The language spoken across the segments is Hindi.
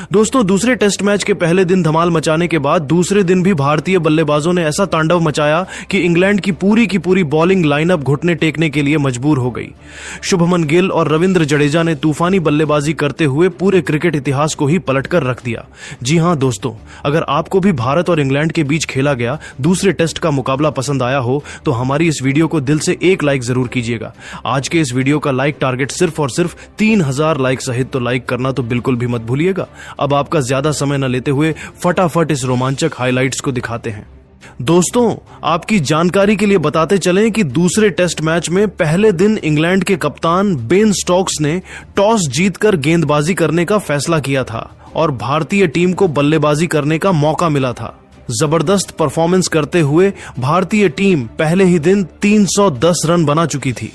दोस्तों, दूसरे टेस्ट मैच के पहले दिन धमाल मचाने के बाद दूसरे दिन भी भारतीय बल्लेबाजों ने ऐसा तांडव मचाया कि इंग्लैंड की पूरी बॉलिंग लाइनअप घुटने टेकने के लिए मजबूर हो गई। शुभमन गिल और रविंद्र जडेजा ने तूफानी बल्लेबाजी करते हुए पूरे क्रिकेट इतिहास को ही पलटकर रख दिया। जी हां दोस्तों, अगर आपको भी भारत और इंग्लैंड के बीच खेला गया दूसरे टेस्ट का मुकाबला पसंद आया हो तो हमारी इस वीडियो को दिल से एक लाइक जरूर कीजिएगा। आज के इस वीडियो का लाइक टारगेट सिर्फ और सिर्फ 3000 लाइक सहित, तो लाइक करना तो बिल्कुल भी मत भूलिएगा। अब आपका ज्यादा समय न लेते हुए फटाफट इस रोमांचक हाइलाइट्स को दिखाते हैं। दोस्तों, आपकी जानकारी के लिए बताते चलें कि दूसरे टेस्ट मैच में पहले दिन इंग्लैंड के कप्तान बेन स्टोक्स ने टॉस जीतकर गेंदबाजी करने का फैसला किया था और भारतीय टीम को बल्लेबाजी करने का मौका मिला था। जबरदस्त परफॉर्मेंस करते हुए भारतीय टीम पहले ही दिन 310 रन बना चुकी थी।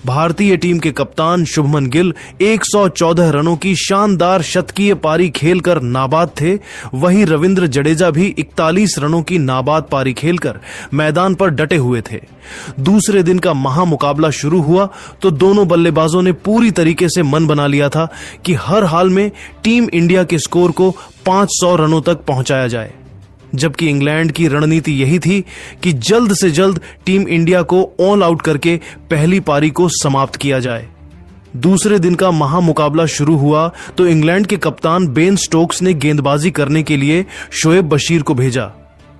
भारतीय टीम के कप्तान शुभमन गिल 114 रनों की शानदार शतकीय पारी खेलकर नाबाद थे। वहीं रविंद्र जडेजा भी 41 रनों की नाबाद पारी खेलकर मैदान पर डटे हुए थे। दूसरे दिन का महामुकाबला शुरू हुआ तो दोनों बल्लेबाजों ने पूरी तरीके से मन बना लिया था कि हर हाल में टीम इंडिया के स्कोर को 500 रनों तक पहुंचाया जाए, जबकि इंग्लैंड की रणनीति यही थी कि जल्द से जल्द टीम इंडिया को ऑल आउट करके पहली पारी को समाप्त किया जाए। दूसरे दिन का महामुकाबला शुरू हुआ तो इंग्लैंड के कप्तान बेन स्टोक्स ने गेंदबाजी करने के लिए शोएब बशीर को भेजा।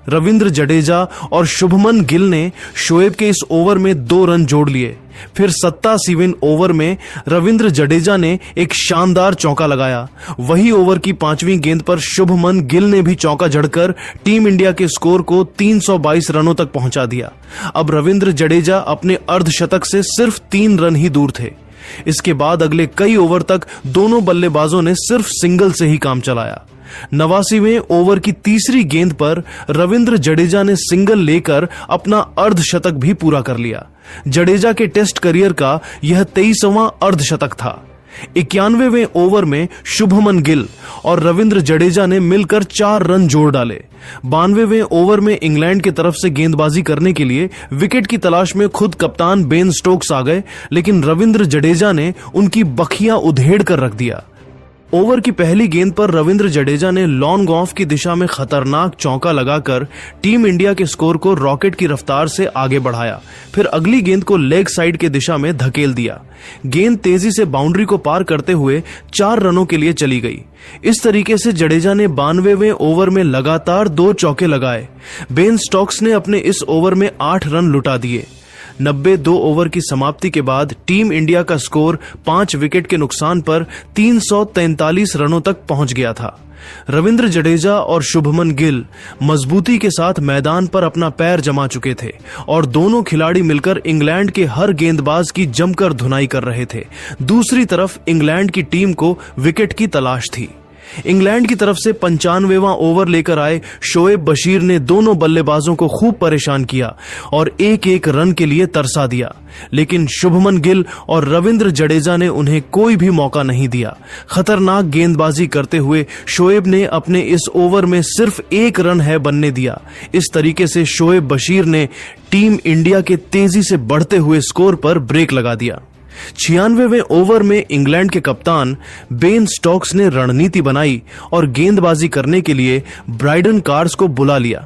रविंद्र जडेजा और शुभमन गिल ने शोएब के इस ओवर में 2 रन जोड़ लिए। फिर 87वें ओवर में रविंद्र जडेजा ने एक शानदार चौका लगाया। वही ओवर की 5वीं गेंद पर शुभमन गिल ने भी चौका जड़कर टीम इंडिया के स्कोर को 322 रनों तक पहुंचा दिया। अब रविंद्र जडेजा अपने अर्धशतक से सिर्फ 3 रन ही दूर थे। इसके बाद अगले कई ओवर तक दोनों बल्लेबाजों ने सिर्फ सिंगल से ही काम चलाया। 89वें ओवर की तीसरी गेंद पर रविंद्र जडेजा ने सिंगल लेकर अपना अर्धशतक भी पूरा कर लिया। जडेजा के टेस्ट करियर का यह 23वां अर्धशतक था। 91वें ओवर में शुभमन गिल और रविंद्र जडेजा ने मिलकर 4 रन जोड़ डाले। 92वें ओवर में इंग्लैंड की तरफ से गेंदबाजी करने के लिए विकेट की तलाश में खुद कप्तान बेन स्टोक्स आ गए, लेकिन रविंद्र जडेजा ने उनकी बखियां उधेड़ कर रख दिया। ओवर की पहली गेंद पर रविंद्र जडेजा ने लॉन्ग ऑफ की दिशा में खतरनाक चौका लगाकर टीम इंडिया के स्कोर को रॉकेट की रफ्तार से आगे बढ़ाया। फिर अगली गेंद को लेग साइड के दिशा में धकेल दिया। गेंद तेजी से बाउंड्री को पार करते हुए 4 रनों के लिए चली गई। इस तरीके से जडेजा ने 92वें ओवर में लगातार 2 चौके लगाए। बेन स्टोक्स ने अपने इस ओवर में 8 रन लुटा दिए। 92 ओवर की समाप्ति के बाद टीम इंडिया का स्कोर 5 विकेट के नुकसान पर 343 रनों तक पहुंच गया था। रविंद्र जडेजा और शुभमन गिल मजबूती के साथ मैदान पर अपना पैर जमा चुके थे और दोनों खिलाड़ी मिलकर इंग्लैंड के हर गेंदबाज की जमकर धुनाई कर रहे थे। दूसरी तरफ इंग्लैंड की टीम को विकेट की तलाश थी। इंग्लैंड की तरफ से 95वां ओवर लेकर आए शोएब बशीर ने दोनों बल्लेबाजों को खूब परेशान किया और एक रन के लिए तरसा दिया, लेकिन शुभमन गिल और रविंद्र जडेजा ने उन्हें कोई भी मौका नहीं दिया। खतरनाक गेंदबाजी करते हुए शोएब ने अपने इस ओवर में सिर्फ 1 रन है बनने दिया। इस तरीके से शोएब बशीर ने टीम इंडिया के तेजी से बढ़ते हुए स्कोर पर ब्रेक लगा दिया। 96वें ओवर में इंग्लैंड के कप्तान बेन स्टोक्स ने रणनीति बनाई और गेंदबाजी करने के लिए ब्राइडन कार्स को बुला लिया,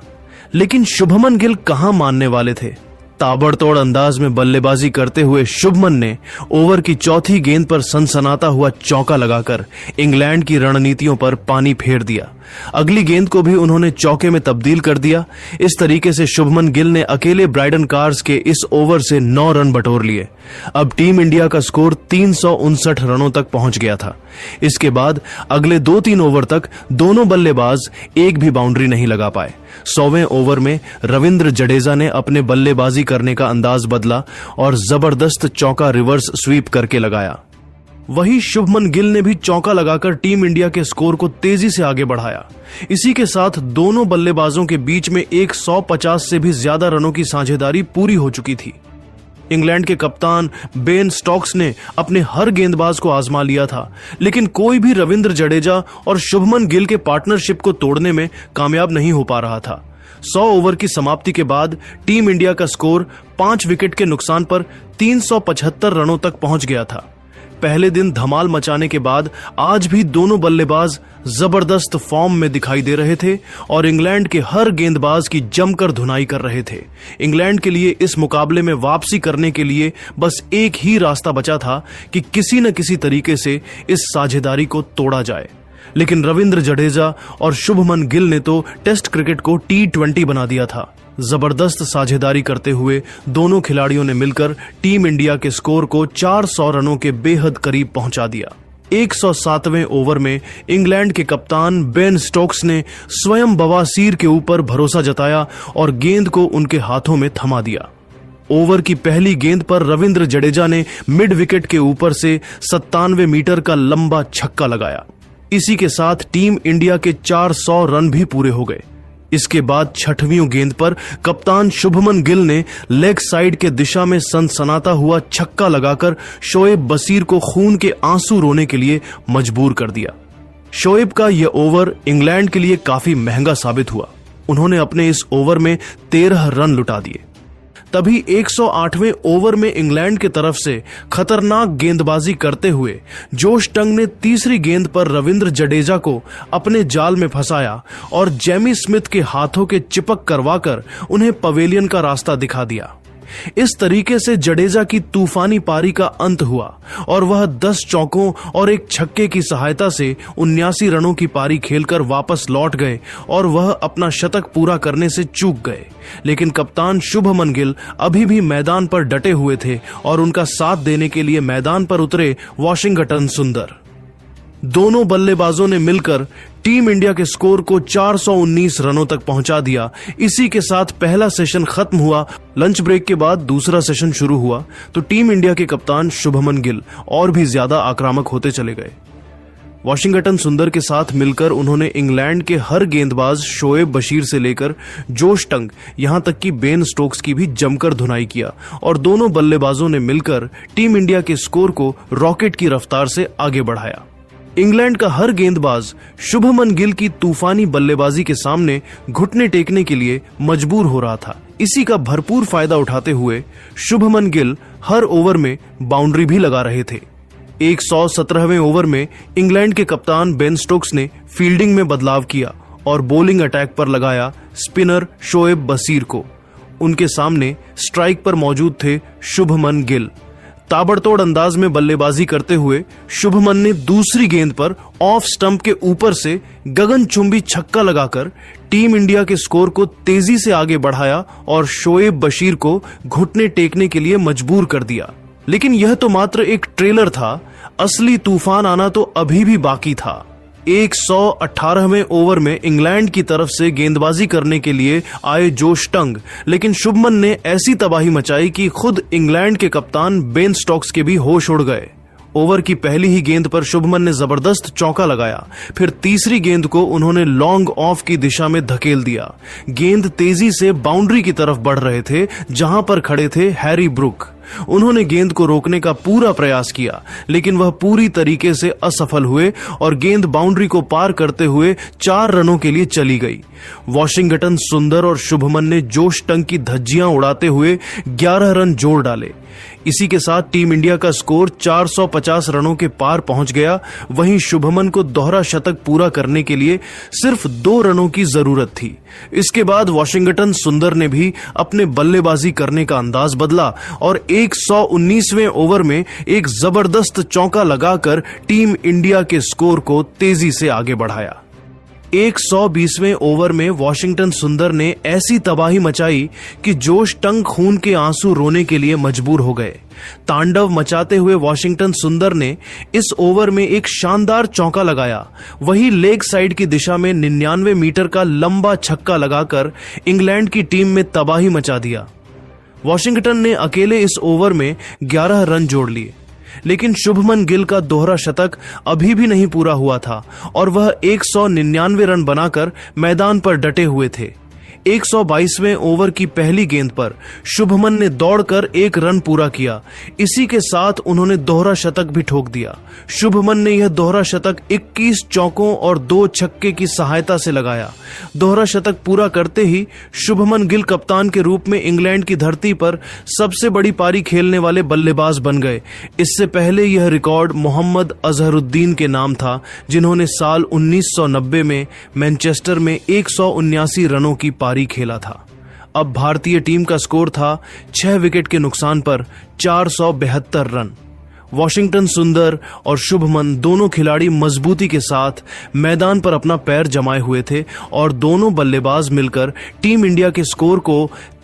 लेकिन शुभमन गिल कहां मानने वाले थे। ताबड़तोड़ अंदाज में बल्लेबाजी करते हुए शुभमन ने ओवर की 4थी गेंद पर सनसनाता हुआ चौका लगाकर इंग्लैंड की रणनीतियों पर पानी फेर दिया। अगली गेंद को भी उन्होंने चौके में तब्दील कर दिया। इस तरीके से शुभमन गिल ने अकेले ब्राइडन कार्स के इस ओवर से 9 रन बटोर लिए। अब टीम इंडिया का स्कोर 359 रनों तक पहुंच गया था। इसके बाद अगले 2-3 ओवर तक दोनों बल्लेबाज एक भी बाउंड्री नहीं लगा पाए। 100वें ओवर में रविंद्र जडेजा ने अपने बल्लेबाजी करने का अंदाज बदला और जबरदस्त चौका रिवर्स स्वीप करके लगाया। वही शुभमन गिल ने भी चौका लगाकर टीम इंडिया के स्कोर को तेजी से आगे बढ़ाया। इसी के साथ दोनों बल्लेबाजों के बीच में 150 से भी ज्यादा रनों की साझेदारी पूरी हो चुकी थी। इंग्लैंड के कप्तान बेन स्टोक्स ने अपने हर गेंदबाज को आजमा लिया था, लेकिन कोई भी रविंद्र जडेजा और शुभमन गिल के पार्टनरशिप को तोड़ने में कामयाब नहीं हो पा रहा था। 100 ओवर की समाप्ति के बाद टीम इंडिया का स्कोर 5 विकेट के नुकसान पर 375 रनों तक पहुंच गया था। पहले दिन धमाल मचाने के बाद आज भी दोनों बल्लेबाज जबरदस्त फॉर्म में दिखाई दे रहे थे और इंग्लैंड के हर गेंदबाज की जमकर धुनाई कर रहे थे। इंग्लैंड के लिए इस मुकाबले में वापसी करने के लिए बस एक ही रास्ता बचा था कि किसी न किसी तरीके से इस साझेदारी को तोड़ा जाए। लेकिन रविंद्र जडेजा और शुभमन गिल ने तो टेस्ट क्रिकेट को T20 बना दिया था। जबरदस्त साझेदारी करते हुए दोनों खिलाड़ियों ने मिलकर टीम इंडिया के स्कोर को 400 रनों के बेहद करीब पहुंचा दिया। 107वें ओवर में इंग्लैंड के कप्तान बेन स्टोक्स ने स्वयं बवासीर के ऊपर भरोसा जताया और गेंद को उनके हाथों में थमा दिया। ओवर की पहली गेंद पर रविंद्र जडेजा ने मिड विकेट के ऊपर से 97 मीटर का लंबा छक्का लगाया। इसी के साथ टीम इंडिया के 400 रन भी पूरे हो गए। इसके बाद 6वीं गेंद पर कप्तान शुभमन गिल ने लेग साइड के दिशा में सनसनाता हुआ छक्का लगाकर शोएब बशीर को खून के आंसू रोने के लिए मजबूर कर दिया। शोएब का यह ओवर इंग्लैंड के लिए काफी महंगा साबित हुआ। उन्होंने अपने इस ओवर में 13 रन लुटा दिए। तभी 108वें ओवर में इंग्लैंड की तरफ से खतरनाक गेंदबाजी करते हुए जोश टंग ने तीसरी गेंद पर रविंद्र जडेजा को अपने जाल में फंसाया और जेमी स्मिथ के हाथों के चिपक करवाकर उन्हें पवेलियन का रास्ता दिखा दिया। इस तरीके से जडेजा की तूफानी पारी का अंत हुआ और वह 10 चौकों और एक छक्के की सहायता से 79 रनों की पारी खेलकर वापस लौट गए और वह अपना शतक पूरा करने से चूक गए। लेकिन कप्तान शुभमन गिल अभी भी मैदान पर डटे हुए थे और उनका साथ देने के लिए मैदान पर उतरे वाशिंगटन सुंदर। दोनों बल्लेबाजों ने मिलकर टीम इंडिया के स्कोर को 419 रनों तक पहुंचा दिया। इसी के साथ पहला सेशन खत्म हुआ। लंच ब्रेक के बाद दूसरा सेशन शुरू हुआ तो टीम इंडिया के कप्तान शुभमन गिल और भी ज्यादा आक्रामक होते चले गए। वाशिंगटन सुंदर के साथ मिलकर उन्होंने इंग्लैंड के हर गेंदबाज शोएब बशीर से लेकर जोश टंग यहां तक कि बेन स्टोक्स की भी जमकर धुनाई किया और दोनों बल्लेबाजों ने मिलकर टीम इंडिया के स्कोर को रॉकेट की रफ्तार से आगे बढ़ाया। इंग्लैंड का हर गेंदबाज शुभमन गिल की तूफानी बल्लेबाजी के सामने घुटने टेकने के लिए मजबूर हो रहा था। इसी का भरपूर फायदा उठाते हुए शुभमन गिल हर ओवर में बाउंड्री भी लगा रहे थे। 117वें ओवर में इंग्लैंड के कप्तान बेन स्टोक्स ने फील्डिंग में बदलाव किया और बॉलिंग अटैक पर लगाया स्पिनर शोएब बशीर को। उनके सामने स्ट्राइक पर मौजूद थे शुभमन गिल। ताबड़तोड़ अंदाज में बल्लेबाजी करते हुए शुभमन ने दूसरी गेंद पर ऑफ स्टंप के ऊपर से गगनचुंबी छक्का लगाकर टीम इंडिया के स्कोर को तेजी से आगे बढ़ाया और शोएब बशीर को घुटने टेकने के लिए मजबूर कर दिया। लेकिन यह तो मात्र एक ट्रेलर था, असली तूफान आना तो अभी भी बाकी था। 118वें ओवर में इंग्लैंड की तरफ से गेंदबाजी करने के लिए आए जोश टंग, लेकिन शुभमन ने ऐसी तबाही मचाई कि खुद इंग्लैंड के कप्तान बेन स्टोक्स के भी होश उड़ गए। ओवर की पहली ही गेंद पर शुभमन ने जबरदस्त चौका लगाया। फिर तीसरी गेंद को उन्होंने लॉन्ग ऑफ की दिशा में धकेल दिया। गेंद तेजी से बाउंड्री की तरफ बढ़ रहे थे जहां पर खड़े थे हैरी ब्रुक। उन्होंने गेंद को रोकने का पूरा प्रयास किया लेकिन वह पूरी तरीके से असफल हुए और गेंद बाउंड्री को पार करते हुए 4 रनों के लिए चली गई। वाशिंगटन सुंदर और शुभमन ने जोश टंग की धज्जियां उड़ाते हुए 11 रन जोड़ डाले। इसी के साथ टीम इंडिया का स्कोर 450 रनों के पार पहुंच गया। वहीं शुभमन को दोहरा शतक पूरा करने के लिए सिर्फ 2 रनों की जरूरत थी। इसके बाद वाशिंगटन सुंदर ने भी अपने बल्लेबाजी करने का अंदाज बदला और 119वें ओवर में एक जबरदस्त चौका लगाकर टीम इंडिया के स्कोर को तेजी से आगे बढ़ाया। 120वें ओवर में वाशिंगटन सुंदर ने ऐसी तबाही मचाई कि जोश टंग खून के आंसू रोने के लिए मजबूर हो गए। तांडव मचाते हुए वाशिंगटन सुंदर ने इस ओवर में एक शानदार चौका लगाया। वही लेग साइड की दिशा में 99 मीटर का लंबा छक्का लगाकर इंग्लैंड की टीम में तबाही मचा दिया। वाशिंगटन ने अकेले इस ओवर में 11 रन जोड़ लिए, लेकिन शुभमन गिल का दोहरा शतक अभी भी नहीं पूरा हुआ था और वह 199 रन बनाकर मैदान पर डटे हुए थे। 122वें ओवर की पहली गेंद पर शुभमन ने दौड़कर 1 रन पूरा किया। इसी के साथ उन्होंने दोहरा शतक भी ठोक दिया। शुभमन ने यह दोहरा शतक 21 चौकों और 2 छक्के की सहायता से लगाया। दोहरा शतक पूरा करते ही शुभमन गिल कप्तान के रूप में इंग्लैंड की धरती पर सबसे बड़ी पारी खेलने वाले बल्लेबाज बन गए। इससे पहले यह रिकॉर्ड मोहम्मद अजहरुद्दीन के नाम था, जिन्होंने साल 1990 में मैनचेस्टर में 179 रनों की पारी खेला था। अब भारतीय टीम का स्कोर था 6 विकेट के नुकसान पर 472 रन। वॉशिंगटन सुंदर और शुभमन दोनों खिलाड़ी मजबूती के साथ मैदान पर अपना पैर जमाए हुए थे और दोनों बल्लेबाज मिलकर टीम इंडिया के स्कोर को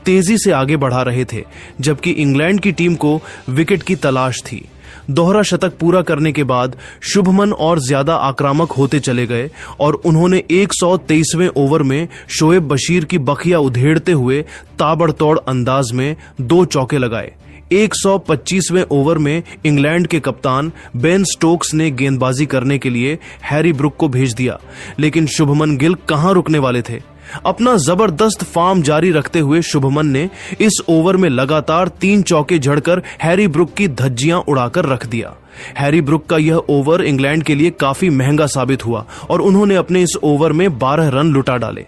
तेजी से आगे बढ़ा रहे थे, जबकि इंग्लैंड की टीम को विकेट की तलाश थी। दोहरा शतक पूरा करने के बाद शुभमन और ज्यादा आक्रामक होते चले गए और उन्होंने 123वें ओवर में शोएब बशीर की बखिया उधेड़ते हुए ताबड़तोड़ अंदाज में 2 चौके लगाए। 125वें ओवर में इंग्लैंड के कप्तान बेन स्टोक्स ने गेंदबाजी करने के लिए हैरी ब्रुक को भेज दिया, लेकिन शुभमन गिल कहां रुकने वाले थे। अपना जबरदस्त फॉर्म जारी रखते हुए शुभमन ने इस ओवर में लगातार 3 चौके जड़कर हैरी ब्रुक की धज्जियां उड़ाकर रख दिया। हैरी ब्रुक का यह ओवर इंग्लैंड के लिए काफी महंगा साबित हुआ और उन्होंने अपने इस ओवर में 12 रन लुटा डाले।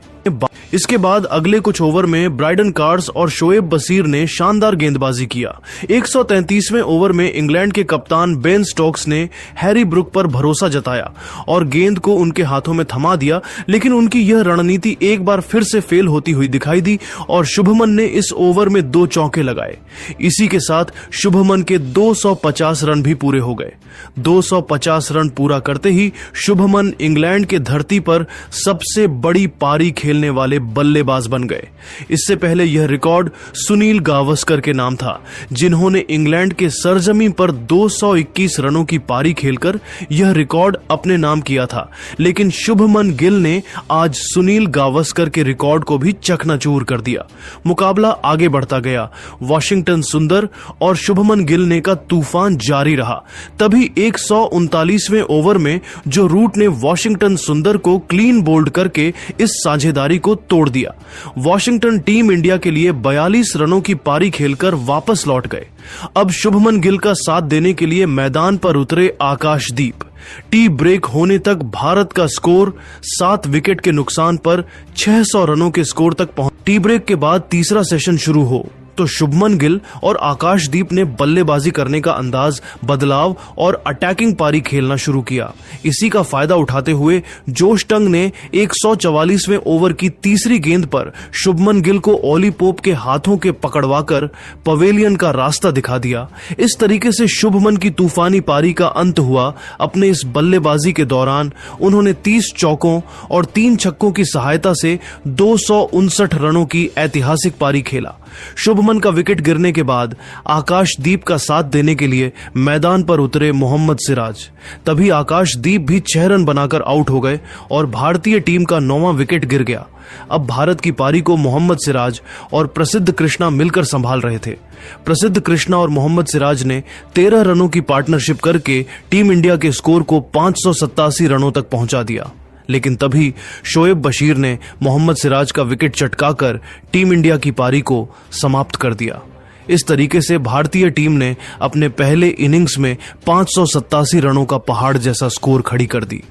इसके बाद अगले कुछ ओवर में ब्राइडन कार्स और शोएब बशीर ने शानदार गेंदबाजी किया। 133वें ओवर में इंग्लैंड के कप्तान बेन स्टोक्स ने हैरी ब्रुक पर भरोसा जताया और गेंद को उनके हाथों में थमा दिया, लेकिन उनकी यह रणनीति एक बार फिर से फेल होती हुई दिखाई दी और शुभमन ने इस ओवर में 2 चौके लगाए। इसी के साथ शुभमन के 250 रन भी पूरे हो गए। 250 रन पूरा करते ही शुभमन इंग्लैंड के धरती पर सबसे बड़ी पारी खेलने वाले बल्लेबाज बन गए। इससे पहले यह रिकॉर्ड सुनील गावस्कर के नाम था, जिन्होंने इंग्लैंड के सरजमीं पर 221 रनों की पारी खेलकर यह रिकॉर्ड अपने नाम किया था। लेकिन शुभमन गिल ने आज सुनील गावस्कर के रिकॉर्ड को भी चकनाचूर कर दिया। मुकाबला आगे बढ़ता गया। वॉशिंगटन सुंदर और शुभमन गिल ने का तूफान जारी रहा। तभी 139वें ओवर में जो रूट ने वॉशिंगटन सुंदर को क्लीन बोल्ड करके इस साझेदारी को तोड़ दिया। वॉशिंगटन टीम इंडिया के लिए 42 रनों की पारी खेलकर वापस लौट गए। अब शुभमन गिल का साथ देने के लिए मैदान पर उतरे आकाशदीप। टी ब्रेक होने तक भारत का स्कोर 7 विकेट के नुकसान पर 600 रनों के स्कोर तक पहुंच। टी ब्रेक के बाद तीसरा सेशन शुरू हो तो शुभमन गिल और आकाशदीप ने बल्लेबाजी करने का अंदाज बदलाव और अटैकिंग पारी खेलना शुरू किया। इसी का फायदा उठाते हुए जोश टंग ने 144वें ओवर की तीसरी गेंद पर शुभमन गिल को ओली पोप के हाथों के पकड़वाकर पवेलियन का रास्ता दिखा दिया। इस तरीके से शुभमन की तूफानी पारी का अंत हुआ। अपने इस बल्लेबाजी के दौरान उन्होंने 30 चौकों और 3 छक्कों की सहायता से 259 रनों की ऐतिहासिक पारी खेला। शुभमन का विकेट गिरने के बाद आकाशदीप का साथ देने के लिए मैदान पर उतरे मोहम्मद सिराज। तभी आकाशदीप भी 6 रन बनाकर आउट हो गए और भारतीय टीम का 9वां विकेट गिर गया। अब भारत की पारी को मोहम्मद सिराज और प्रसिद्ध कृष्णा मिलकर संभाल रहे थे। प्रसिद्ध कृष्णा और मोहम्मद सिराज ने 13 रनों की पार्टनरशिप करके टीम इंडिया के स्कोर को 587 रनों तक पहुंचा दिया। लेकिन तभी शोएब बशीर ने मोहम्मद सिराज का विकेट चटकाकर टीम इंडिया की पारी को समाप्त कर दिया। इस तरीके से भारतीय टीम ने अपने पहले इनिंग्स में 587 रनों का पहाड़ जैसा स्कोर खड़ी कर दी।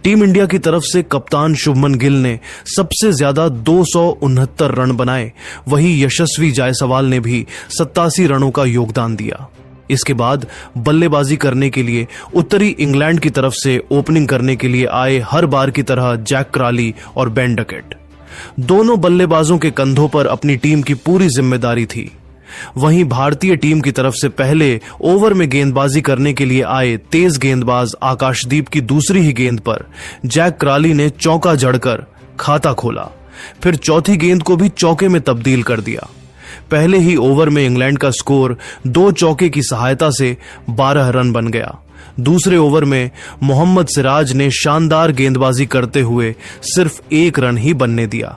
टीम इंडिया की तरफ से कप्तान शुभमन गिल ने सबसे ज्यादा 269 रन बनाए। वहीं यशस्वी जायसवाल ने भी 87 रनों का योगदान दिया। इसके बाद बल्लेबाजी करने के लिए उत्तरी इंग्लैंड की तरफ से ओपनिंग करने के लिए आए हर बार की तरह जैक क्राली और बेन डकेट। दोनों बल्लेबाजों के कंधों पर अपनी टीम की पूरी जिम्मेदारी थी। वहीं भारतीय टीम की तरफ से पहले ओवर में गेंदबाजी करने के लिए आए तेज गेंदबाज आकाशदीप की दूसरी ही गेंद पर जैक क्राली ने चौका जड़कर खाता खोला। फिर चौथी गेंद को भी चौके में तब्दील कर दिया। पहले ही ओवर में इंग्लैंड का स्कोर 2 चौके की सहायता से 12 रन बन गया। दूसरे ओवर में मोहम्मद सिराज ने शानदार गेंदबाजी करते हुए सिर्फ 1 रन ही बनने दिया।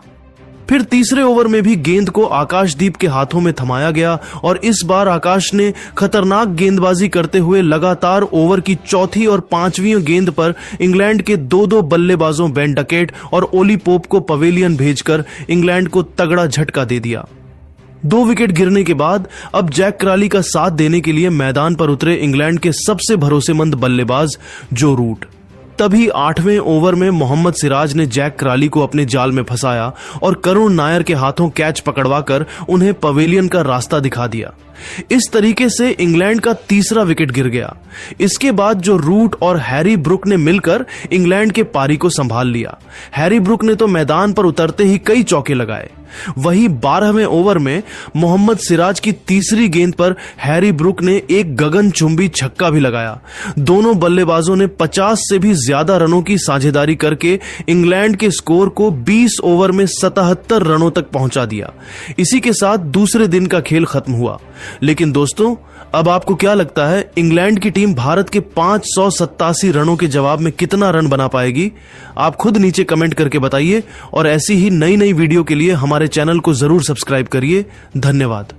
फिर तीसरे ओवर में भी गेंद को आकाशदीप के हाथों में थमाया गया और इस बार आकाश ने खतरनाक गेंदबाजी करते हुए लगातार ओवर की चौथी और पांचवी गेंद पर इंग्लैंड के दो बल्लेबाजों बेन डकेट और ओली पोप को पवेलियन भेजकर इंग्लैंड को तगड़ा झटका दे दिया। 2 विकेट गिरने के बाद अब जैक क्राली का साथ देने के लिए मैदान पर उतरे इंग्लैंड के सबसे भरोसेमंद बल्लेबाज जो रूट। तभी 8वें ओवर में मोहम्मद सिराज ने जैक क्राली को अपने जाल में फंसाया और करुण नायर के हाथों कैच पकड़वाकर उन्हें पवेलियन का रास्ता दिखा दिया। इस तरीके से इंग्लैंड का तीसरा विकेट गिर गया। इसके बाद जो रूट और हैरी ब्रुक ने मिलकर इंग्लैंड के पारी को संभाल लिया। हैरी ब्रुक ने तो मैदान पर उतरते ही कई चौके लगाए। वहीं 12वें ओवर में मोहम्मद सिराज की तीसरी गेंद पर हैरी ब्रुक ने एक गगनचुंबी छक्का भी लगाया। दोनों बल्लेबाजों ने 50 से भी ज्यादा रनों की साझेदारी करके इंग्लैंड के स्कोर को 20 ओवर में 77 रनों तक पहुंचा दिया। इसी के साथ दूसरे दिन का खेल खत्म हुआ। लेकिन दोस्तों, अब आपको क्या लगता है, इंग्लैंड की टीम भारत के 587 रनों के जवाब में कितना रन बना पाएगी? आप खुद नीचे कमेंट करके बताइए और ऐसी ही नई वीडियो के लिए हमारे चैनल को जरूर सब्सक्राइब करिए। धन्यवाद।